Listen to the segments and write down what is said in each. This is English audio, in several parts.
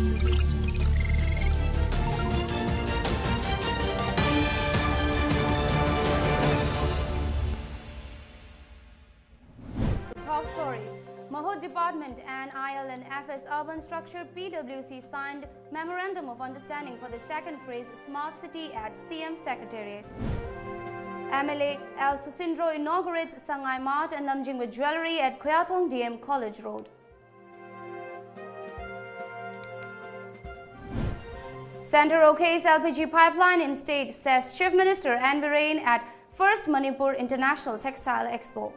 Top stories. MAHUD Department and IL and FS Urban Structure PWC signed Memorandum of Understanding for the second phase Smart City at CM Secretariat. MLA L Susindro inaugurates Sangai Mart and Lamjingba Jewellery at Khuyathong DM College Road. Center okays LPG pipeline in state, says Chief Minister N Biren at first Manipur International Textile Expo.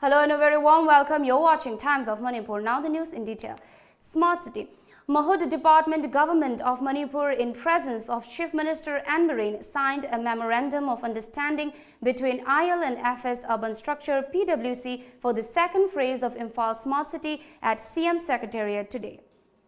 Hello and a very warm welcome. You're watching Times of Manipur. Now the news in detail. Smart City. MAHUD Department Government of Manipur in presence of Chief Minister N Biren signed a Memorandum of Understanding between IL and FS Urban Structure PWC for the second phase of Imphal Smart City at CM Secretariat today.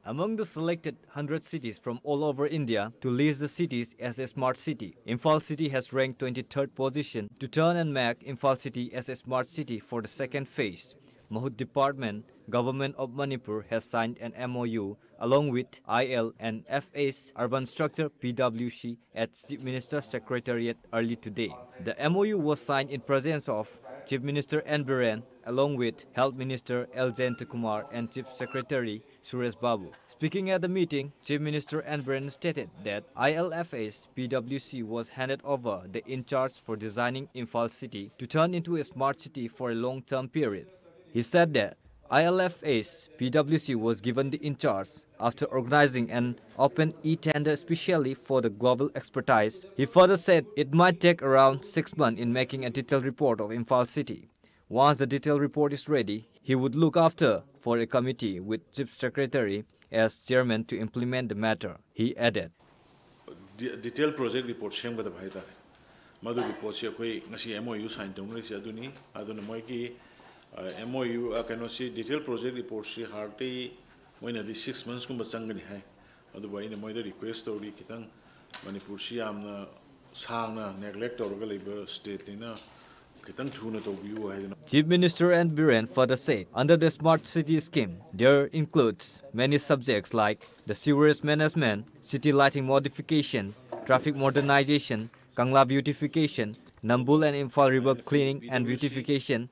Among the selected 100 cities from all over India to list the cities as a smart city, Imphal City has ranked 23rd position to turn and make Imphal City as a smart city for the second phase. MAHUD Department, Government of Manipur has signed an MOU along with IL and FS Urban Structure PWC at Chief Minister Secretariat early today. The MOU was signed in presence of Chief Minister N Biren along with Health Minister L Kumar and Chief Secretary Suresh Babu. Speaking at the meeting, Chief Minister N Biren stated that ILFS PWC was handed over the in charge for designing Imphal City to turn into a smart city for a long-term period. He said that ILFS PWC was given the in charge after organizing an open e-tender especially for the global expertise. He further said it might take around 6 months in making a detailed report of Imphal City. Once the detailed report is ready, he would look after for a committee with Chief Secretary as chairman to implement the matter. He added, Detailed project report shame the bhaita. Mother report she koi ngasi MOU sign tumri si aduni aduna moi ki MOU kano si detailed project report she harti moina di 6 months kumba changani hai adu bai na moi da request tori kitang Manipur si amna sangna neglect torga labor state na Chief Minister N Biren further said, under the Smart City scheme, there includes many subjects like the sewerage management, city lighting modification, traffic modernization, Kangla beautification, Nambul and Imphal river cleaning and beautification,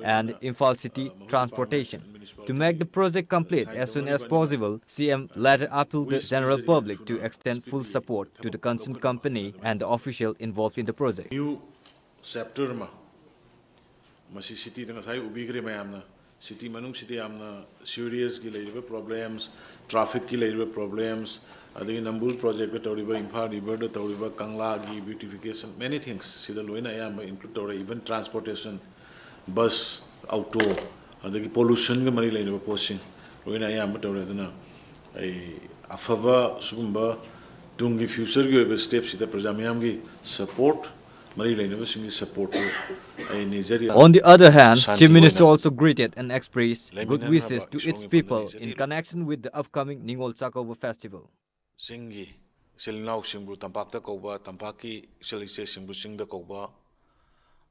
and Imphal City transportation. To make the project complete as soon as possible, CM later appealed the general public to extend full support to the concerned company and the official involved in the project. New chapter Masi city dengan saya ubigre mayamna city manung city amna serious ki leiba problems traffic ki leiba problems adi Nambul project ka tawriba Imphal river da tawriba Kangla gi beautification many things sida loina ayamba include tawra even transportation bus auto adi pollution ga mari leiba posing loina ayamba tawra dana ai afava sugumba tungi future gi steps sida prajamayam gi support. On the other hand, Chief Minister also greeted and expressed good wishes to its people in connection with the upcoming Ningol Chakova festival. Singi, Silinau Simbu Tampakta Koba, Tampaki, Silise Simbu Singda Koba,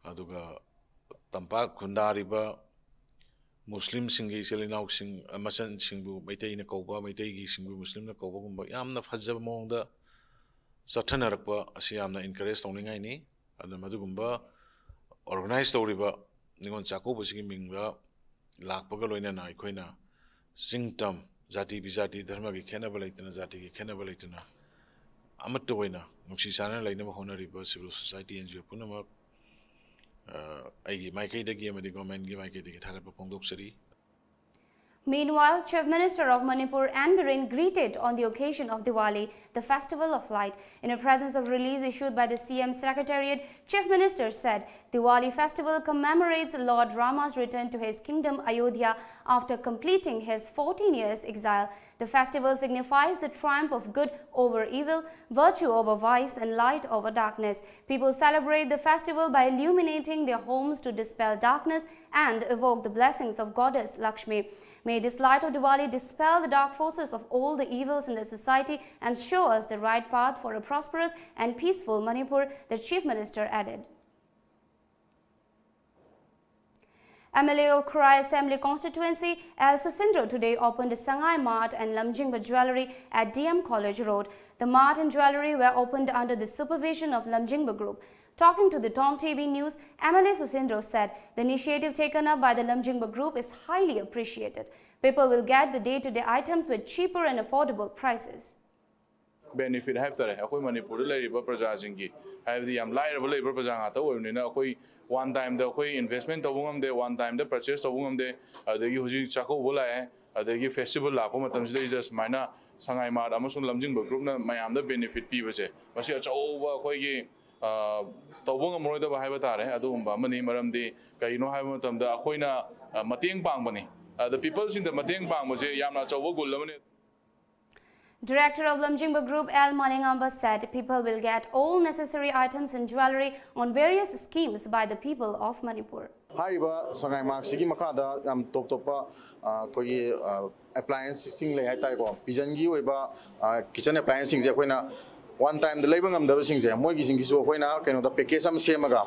Aduga Tampak Kundariba, Muslim Singi, Silinau Sing, Amasan Simbu, Maitay Koba, Maitay Simbu, Muslim Koba, Yamna Fazamong, Satanarpa, Asiamna encouraged only Gaini. And Madugumba organized Oriba, Ningon Chako was giving the Lakpagaloina Naikoina, Singtam, Zati Bizati, Dharmagi Cannibalatina, Zati Cannibalatina, Amatoina, Muxisana, like never honorable civil society and Japunama. I my kid again, the government give my kid the Tagapong City. Meanwhile, Chief Minister of Manipur N Biren greeted on the occasion of Diwali, the Festival of Light. In a presence of release issued by the CM Secretariat, Chief Minister said Diwali festival commemorates Lord Rama's return to his kingdom Ayodhya after completing his 14 years exile. The festival signifies the triumph of good over evil, virtue over vice, and light over darkness. People celebrate the festival by illuminating their homes to dispel darkness and evoke the blessings of Goddess Lakshmi. May this light of Diwali dispel the dark forces of all the evils in the society and show us the right path for a prosperous and peaceful Manipur, the Chief Minister added. MLA L Assembly Constituency L Susindro today opened Sangai Mart and Lamjingba Jewellery at DM College Road. The Mart and Jewellery were opened under the supervision of Lamjingba Group. Talking to the Tom TV News, MLA Susindro said the initiative taken up by the Lamjingba Group is highly appreciated. People will get the day-to-day items with cheaper and affordable prices. Benefit have to have Manipur labor Prajazingi. Have the liable labor Prajanga, one time the investment of woman day, one time the purchase of woman day, the using Chaco Wola, the festival Lapomatams, they just minor Sangai Mart, Amazon Lamjingba Group, my am the benefit people say. But she over Hoy Tobunga Moroda Havatare, Adumba, Mani Maramdi, Kaino Havatam, the Akoina Mating Bangmani. The people in the Mating Bang was a Yamna Chawogul Lemonade. Director of Lamjingba Group L Lamjingba said people will get all necessary items and jewellery on various schemes by the people of Manipur. Hariba Sangai Mark Sigi Makada top topa appliances sing lay high ko pijangi weba kitchen appliances akoina one time the labor ngam da sing je moi gi sing gi so akoina keno da package am semaga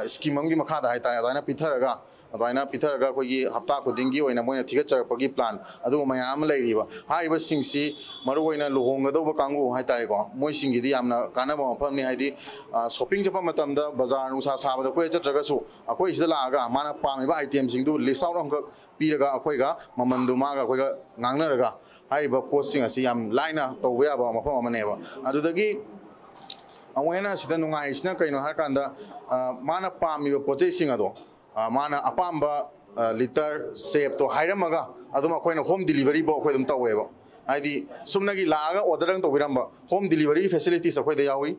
scheme am gi makada hai ta na pitharaga Adana Peter Gakogi, Hapta Dingi, and a Moya Tigacha Pagi plan, Adu Mayam Lady. Hi was sing see, Maruina Luhonga Kangu, Haitaigo, Moising Diamna, Kanaba, Pamni ID, Shopping Japamatamda, Bazar, Nusa Saba, the Quaja Tragasu, Aqua is the Laga, Mana Pami items in do, Lisauanga, Piraga, Aquega, Mamandumaga, Nangaraga. Hi, but posting a Siam Lina, to Weaba, Mapamaneva. Adudagi, Awena, Sitanunga is Naka in Hakanda, Mana Pami, purchasing ado. Mana apamba liter save to Hiramaga, Aduma coin of home delivery book with them Taweva. ID Sumnagi Laga or the Rang home delivery facilities of where they are.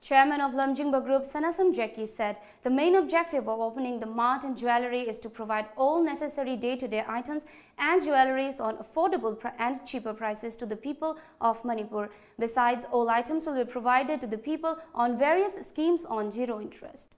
Chairman of Lamjingba Group Sanasam Jackie said the main objective of opening the Mart and Jewellery is to provide all necessary day-to-day items and jewelleries on affordable and cheaper prices to the people of Manipur. Besides, all items will be provided to the people on various schemes on zero interest.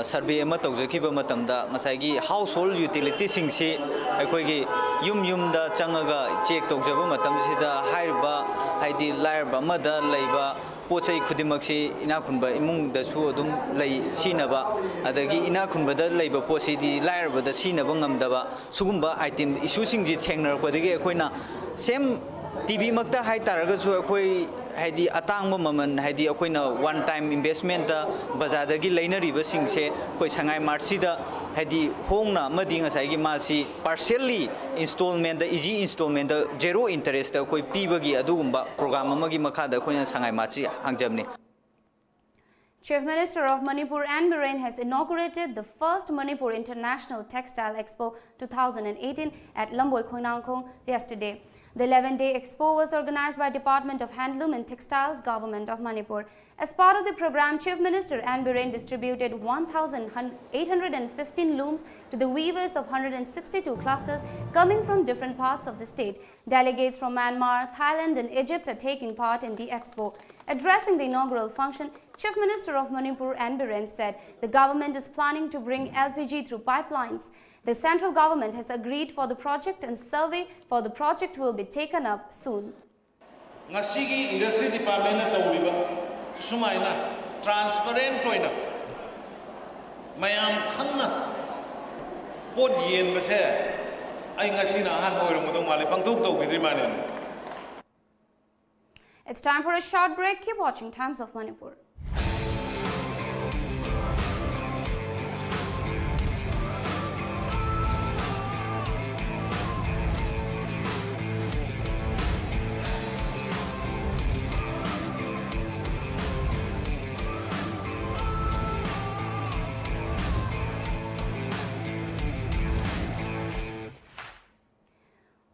Survey Matozaki Matamda, Masagi, household utilities sing si, Akogi, Yum da Changaga, check Tokjaba Matamsida, Haiba, Haidi, Larba, Mother, Laiba, Poche Kudimaxi, Inakunba, Imung, the Suodum, Lay, Sinaba, Adagi, Inakunba, the Labor Posse, the Larba, the Sinabungam Daba, Sugumba, item, issuing the Tanger, Quadige, Quina, same TV Makta Haitaragas, Akoi. Hadi atang mo maman hadi akoy na one time investment da bazada gi laina riba sing se koi Sangai Mart si da hadi hong na mading asai gi ma si partially installment da easy installment da zero interest da koi piba gi adugumba program ama gi makha da koi na Sangai Mart si hangjamni. Chief Minister of Manipur N Biren has inaugurated the first Manipur International Textile Expo 2018 at Khuyathong yesterday. The 11-day expo was organized by Department of Handloom and Textiles, Government of Manipur. As part of the program, Chief Minister N Biren distributed 1,815 looms to the weavers of 162 clusters coming from different parts of the state. Delegates from Myanmar, Thailand and Egypt are taking part in the expo. Addressing the inaugural function, Chief Minister of Manipur N Biren said the government is planning to bring LPG through pipelines. The central government has agreed for the project and survey for the project will be taken up soon. Ngasigi industry department na tawliba sumaina transparent toina mayam khangna pod yen base ai ngasina han oiramudong mali pangduk tawgidri manen. It's time for a short break. Keep watching Times of Manipur.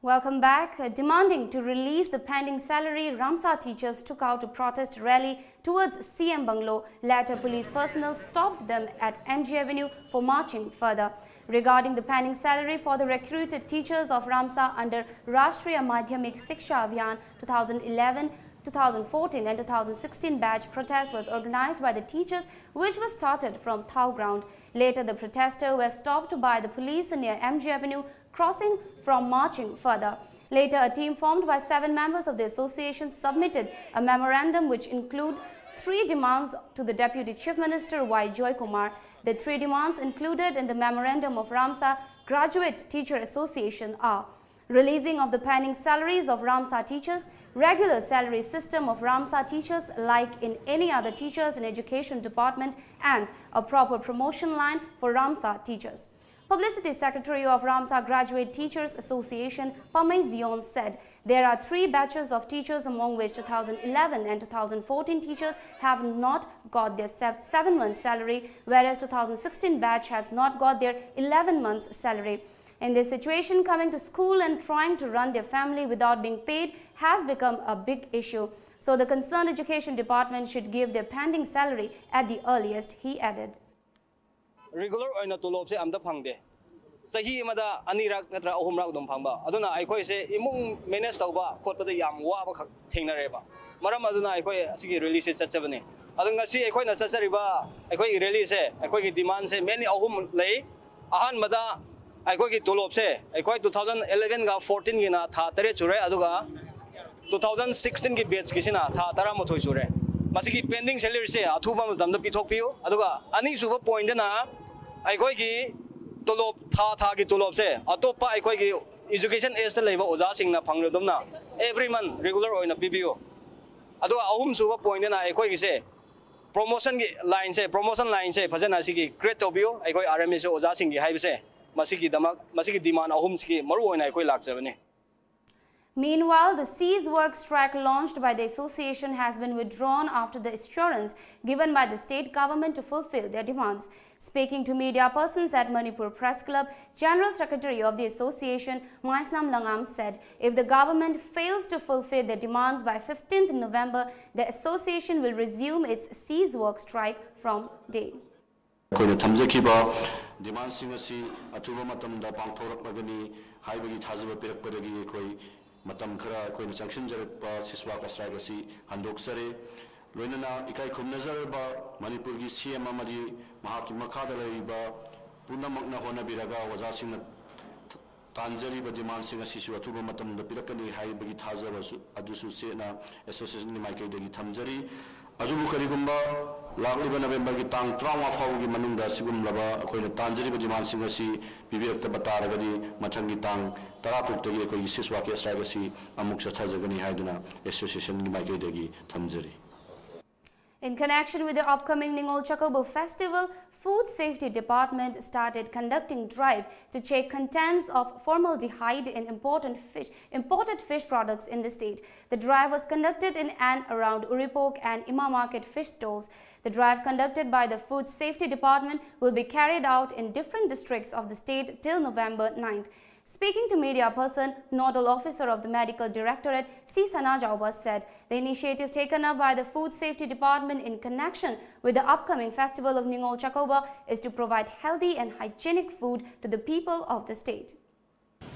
Welcome back. Demanding to release the pending salary, Ramsar teachers took out a protest rally towards CM Bungalow. Later, police personnel stopped them at MG Avenue for marching further. Regarding the pending salary for the recruited teachers of Ramsar under Rashtriya Madhyamik Shiksha Abhiyan 2011, 2014 and 2016 batch protest was organized by the teachers, which was started from Thau ground. Later, the protesters were stopped by the police near MG Avenue, crossing from marching further. Later, a team formed by 7 members of the association submitted a memorandum which include 3 demands to the Deputy Chief Minister Y. Joy Kumar. The 3 demands included in the memorandum of Ramsar Graduate Teacher Association are releasing of the pending salaries of Ramsar teachers, regular salary system of Ramsar teachers like in any other teachers in education department, and a proper promotion line for Ramsar teachers. Publicity Secretary of Ramsar Graduate Teachers Association, Pamay Zion, said there are 3 batches of teachers, among which 2011 and 2014 teachers have not got their 7 months salary, whereas 2016 batch has not got their 11 months salary. In this situation, coming to school and trying to run their family without being paid has become a big issue. So the concerned education department should give their pending salary at the earliest, he added. Regular oina tolop se amda phangde sahi amada anirak natra ahumrak dum phangba aduna aikoi se imung manage tawba khotpada yam waba khak thengnareba maram aduna aikoi asigi release chatchabane adunga si aikoi na chachariba aikoi release se aikoi gi demand se many ahum lei ahan mada aikoi gi tolop se aikoi 2011 ga 14 gi na tha tare chure aduga 2016 gi batch gi sina tha tara mothoi chure masigi pending salary se athuba madam da pithok piu aduga ani suba point na aikoi gi tolop tha gi tolop se atopa aikoi gi education age ta leiba oja singna phangrodom na every month regular oina pbu aduga ahum suba point na aikoi gi se promotion line se phajana sigi create tobiu aikoi rms oja singi haibse masigi demand ahum sigi maru oina aikoi lakjabane. Meanwhile, the Seize Work strike launched by the association has been withdrawn after the assurance given by the state government to fulfill their demands. Speaking to media persons at Manipur Press Club, General Secretary of the association, Maisnam Langam, said if the government fails to fulfill their demands by 15th November, the association will resume its Seize Work strike from day. Matam khara koi na sanction jarak pa siswa ka strike asi handok sare loinana ikai khumna jarba Manipur gi CM amadi mahaki makha da laiba punamak na hona biraga waja sing tanjari ba demand sing asi su atuba matam da pirakani hai bagi thajaba su adusu se na association ni mai kai dagi thamjari ajubu karigumba lagli November gi tang trauma phawgi manungda sigum laba koi na tanjari ba demand sing asi bibirta bataragadi mathangi tang Taratutagi koi siswa ke strike si amuk sathajagani haiduna association ni mai dagi thamjari. In connection with the upcoming Ningol Chakobo festival, Food Safety Department started conducting drive to check contents of formaldehyde in imported fish products in the state. The drive was conducted in and around Uripok and Ima Market fish stalls. The drive conducted by the Food Safety Department will be carried out in different districts of the state till November 9th. Speaking to media person, Nodal Officer of the Medical Directorate, C. Sanajauba, said the initiative taken up by the Food Safety Department in connection with the upcoming festival of Ningol Chakoba is to provide healthy and hygienic food to the people of the state.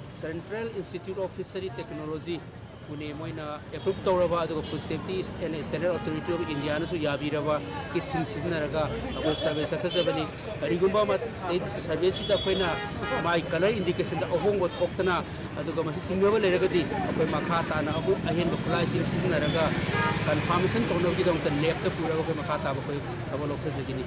Central Institute of Fishery Technology Pune moina approved tawraba aduga Food Safety and Standard Authority of India nasu yabiraba kitchen seasonaraga abo service athasabani rigumba mat service da koina mai color indication da ahongbo thoktana aduga masi singnaba leragadi akoi makha tana abu ahen khulai sing seasonaraga confirmation tonogi dong ta lab ta pura ko makha ta ba koi abo lokthasagini.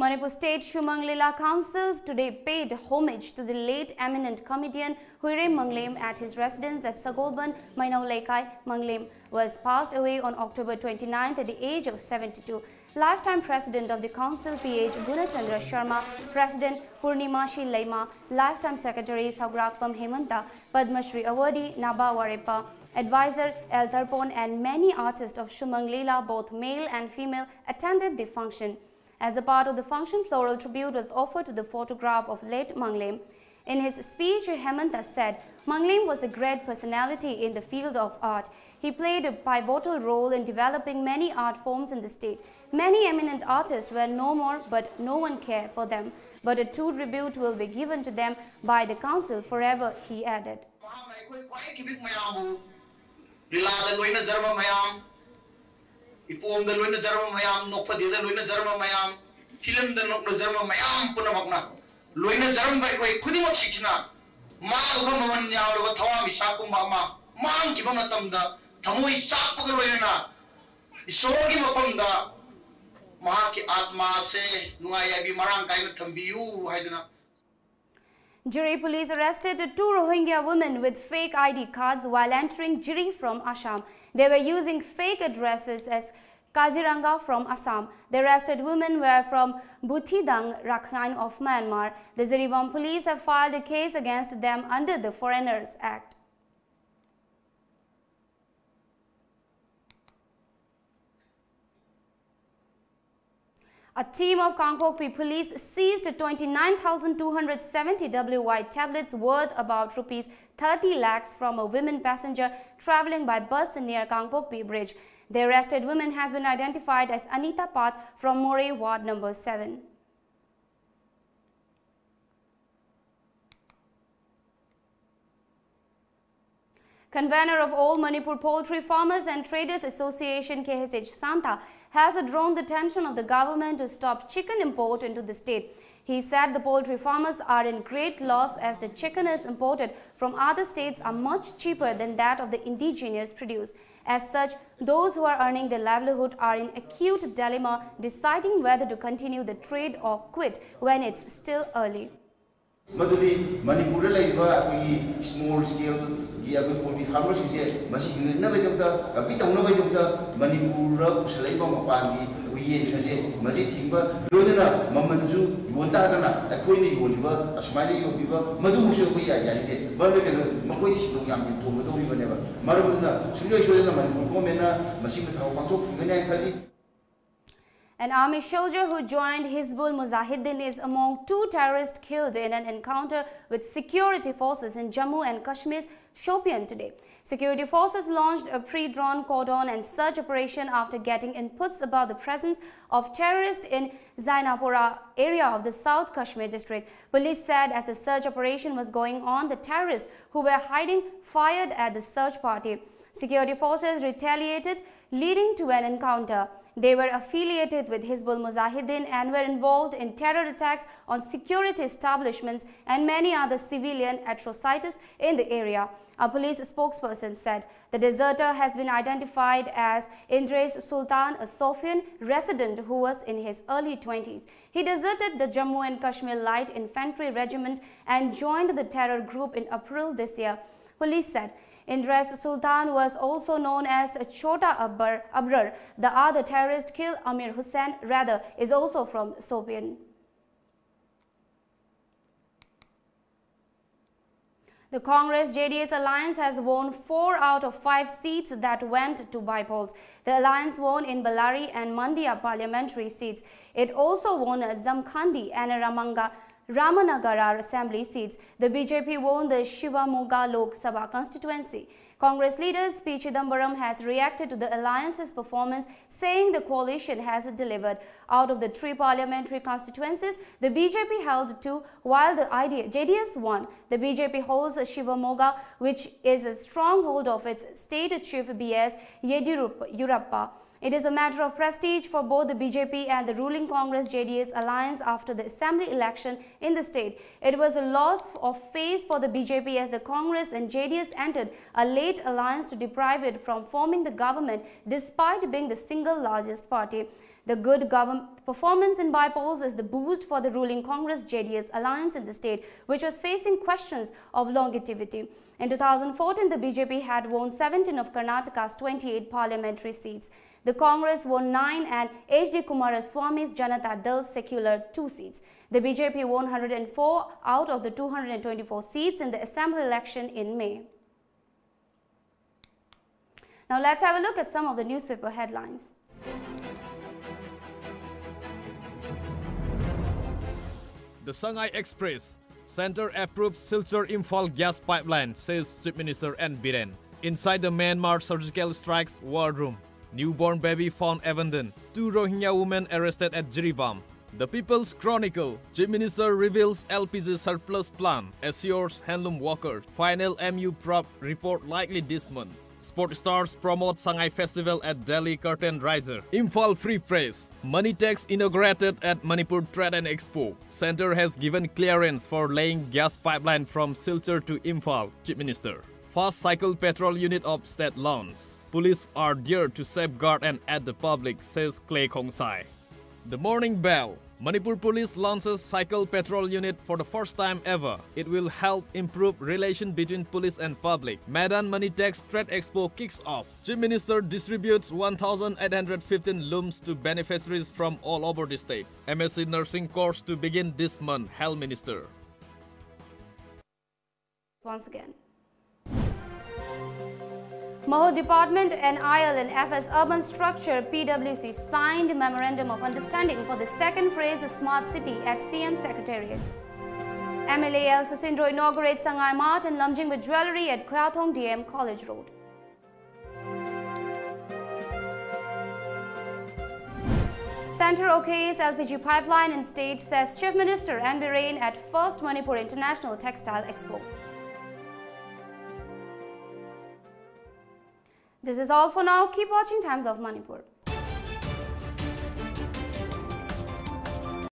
Manipur State Shumang Lila Councils today paid homage to the late eminent comedian Huire Manglem at his residence at Sagolban, Mainau Laikai. Manglem was passed away on October 29th at the age of 72. Lifetime President of the Council PH Gunachandra Sharma, President Purnimashi Laima, Lifetime Secretary Saugrakpam Hemanta, Padma Shri Awadi Naba Warepa, Advisor El Tarpon and many artists of Shumang Lila, both male and female, attended the function. As a part of the function, floral tribute was offered to the photograph of late Manglem. In his speech, Hemanta said, Manglem was a great personality in the field of art. He played a pivotal role in developing many art forms in the state. Many eminent artists were no more, but no one cared for them. But a true tribute will be given to them by the council forever, he added. Ipom the Luna Jarma Mayam, Nopadi the Luna Jarma Mayam, Film the Nopla Jarma Mayam Punamakna, Luna Jarma by Kudimo Chichina, ꯃꯥꯡꯕ ꯃꯃꯜ ꯌꯥꯎꯔꯕ ꯊꯋꯥꯟꯃꯤꯆꯥꯛꯀꯨꯝꯕ ꯑꯃ ꯃꯥꯡꯈꯤꯕ ꯃꯇꯝꯗ ꯊꯃꯣꯏ ꯆꯥꯛꯄꯒ ꯂꯣꯏꯅꯅ ꯏꯁꯣꯔꯒꯤ ꯃꯐꯝꯗ ꯃꯍꯥꯛꯀꯤ ꯑꯥꯠꯃꯥꯁꯦ ꯅꯨꯡꯉꯥꯏ ꯌꯥꯏꯕꯤ ꯃꯔꯥꯡ ꯀꯥꯏꯅ ꯊꯝꯕꯤꯌꯨ ꯍꯥꯏꯗꯨꯅ. Jewellery police arrested 2 Rohingya women with fake ID cards while entering Jewellery from Assam. They were using fake addresses as Kaziranga from Assam. The arrested women were from Buthidang, Rakhine of Myanmar. The Jiribam police have filed a case against them under the Foreigners Act. A team of Kangpokpi police seized 29,270 WY tablets worth about Rs 30 lakhs from a women passenger travelling by bus near Kangpokpi bridge. The arrested woman has been identified as Anita Path from Moray Ward number 7. Convener of all Manipur Poultry Farmers and Traders Association KHH Santa has drawn the attention of the government to stop chicken import into the state. He said the poultry farmers are in great loss as the chicken is imported from other states are much cheaper than that of the indigenous produce. As such, those who are earning their livelihood are in acute dilemma deciding whether to continue the trade or quit when it's still early. Madudi Manipur small scale poultry farmers is never a bit of Manipur Salaiba Mapandi, we Majid Timber, Luna, Mamanzu, Yuntagana, a Queen Oliver, a Smiley Oliver, Madumusha, Margaret, Makwis, Yam, whenever. Marabuna, Sulia, Manipur, Machine, An army soldier who joined Hizbul Mujahideen is among 2 terrorists killed in an encounter with security forces in Jammu and Kashmir's Shopian today. Security forces launched a pre-drawn cordon and search operation after getting inputs about the presence of terrorists in Zainapura area of the South Kashmir district. Police said as the search operation was going on, the terrorists who were hiding fired at the search party. Security forces retaliated, leading to an encounter. They were affiliated with Hizbul Mujahideen and were involved in terror attacks on security establishments and many other civilian atrocities in the area. A police spokesperson said the deserter has been identified as Indresh Sultan, a Sofian resident who was in his early 20s. He deserted the Jammu and Kashmir Light Infantry Regiment and joined the terror group in April this year. Police said Indresh Sultan was also known as Chota Abrar. The other terrorist killed, Amir Hussain, rather, is also from Sopian. The Congress-JDS alliance has won 4 out of 5 seats that went to by-polls. The alliance won in Ballari and Mandya parliamentary seats. It also won Zamkhandi and Ramanagara assembly seats. The BJP won the Shivamoga Lok Sabha constituency. Congress leader P. Chidambaram has reacted to the alliance's performance, saying the coalition has delivered. Out of the 3 parliamentary constituencies, the BJP held 2, while the JDS won. The BJP holds Shivamoga, which is a stronghold of its state chief B.S. Yediyurappa. It is a matter of prestige for both the BJP and the ruling Congress-JDS alliance after the assembly election in the state. It was a loss of face for the BJP as the Congress and JDS entered a late alliance to deprive it from forming the government despite being the single largest party. The good government performance in by-polls is the boost for the ruling Congress-JDS alliance in the state, which was facing questions of longevity. In 2014, the BJP had won 17 of Karnataka's 28 parliamentary seats. The Congress won 9 and H.D. Kumaraswamy's Janata Dal secular 2 seats. The BJP won 104 out of the 224 seats in the assembly election in May. Now let's have a look at some of the newspaper headlines. The Sangai Express. Centre approves Silchar-Imphal gas pipeline, says Chief Minister N Biren. Inside the Myanmar surgical strikes war room. Newborn baby found abandoned. 2 Rohingya women arrested at Jiribam. The People's Chronicle. Chief Minister reveals LPG surplus plan. Assures handloom workers. Final MU prop report likely this month. Sport stars promote Sangai Festival at Delhi Curtain Riser. Imphal Free Press. Money tax inaugurated at Manipur International Expo. Center has given clearance for laying gas pipeline from Silchar to Imphal. Chief Minister. Fast cycle petrol unit of state loans. Police are there to safeguard and aid the public, says Clay Khongsai. The Morning Bell. Manipur Police launches cycle patrol unit for the first time ever. It will help improve relation between police and public. Medan Money Tax Trade Expo kicks off. Chief Minister distributes 1,815 looms to beneficiaries from all over the state. MSc nursing course to begin this month, Health Minister. Once again. MAHUD Department, NIL and FS Urban Structure PWC signed Memorandum of Understanding for the second phase of Smart City at CM Secretariat. MLA L Susindro inaugurates Sangai Mart and Lamjingba Jewellery at Khuyathong DM College Road. Center okays LPG pipeline in state, says Chief Minister N Biren at first Manipur International Textile Expo. This is all for now. Keep watching Times of Manipur.